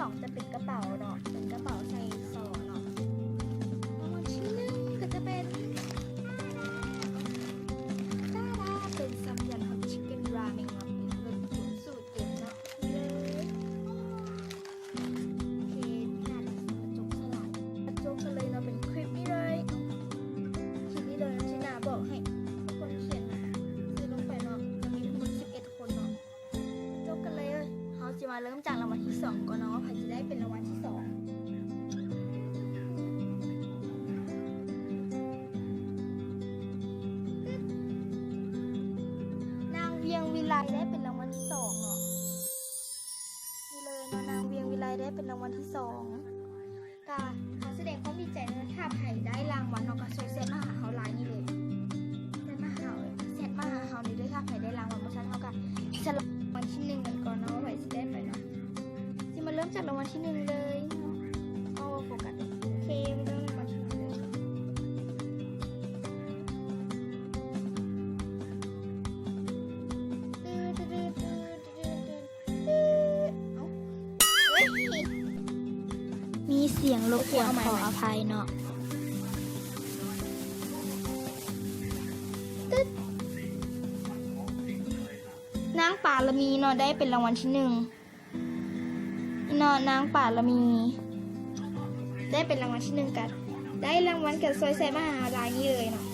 2จะเป็นกระเป๋าเนาะเป็นกระเป๋าใส่ซองเนาะรางวัลที่1ก็จะเป็นตาดาเป็นซัมยันฮอตชิคเก้นราเมงเนาะเป็นรสผงสูตรเย็นเนาะเลยโอเคหน้ากระจกสลัดกระจกกันเลยเนาะเป็นคลิปนี้เลยคลิปนี้เลยที่นาบอกให้ทุกคนเขียนนะซื้อลงไปเนาะจะมีทั้งหมด11 คนเนาะจบกันเลยเขาจะมาเริ่มจากรางวัลที่2ก่อนเนาะว่าใครจะได้เป็นรางวัลที่2นางเวียงวิไลได้เป็นรางวัลที่2เนาะนี่เลยเนาะนางเวียงวิไลได้เป็นรางวัลที่2ก็ขอแสดงความดีใจนะถ้าใครได้รางวัลเนาะก็ช่วยเซตมาหาเขาไลน์นี่เลยเซตมาหาเขานี่ด้วยถ้าใครได้รางวัลเพราะฉะนั้นเขาก็จะรางวัลที่1กันก่อนเนาะว่าใครจะได้ไปเนาะจะมาเริ่มจากรางวัลที่1เลยเนาะเอาโฟกัสโอเคมาเริ่มรางวัลที่1เลยมีเสียงรบกวนขออภัยเนาะนางป่าละมีเนาะได้เป็นรางวัลที่1เนาะนางป่าละมีได้เป็นรางวัลที่1กันได้รางวัลกับซอยแซมหาลายนี้เลยเนาะ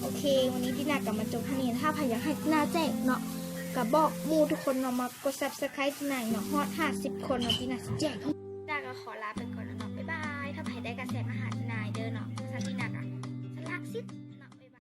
โอเควันนี้ที่นากลับมาจบท่านี้ถ้าใครอยากให้นาแจกเนาะกับบอกมูทุกคนเนาะมากด subscribe ที่ไหนเนาะฮอต50 คนเนาะที่นาแจกนาก็ขอลาไปก่อนแล้วเนาะบ๊ายบายถ้าใครได้กระแสมาหาที่นายเด้อเนาะ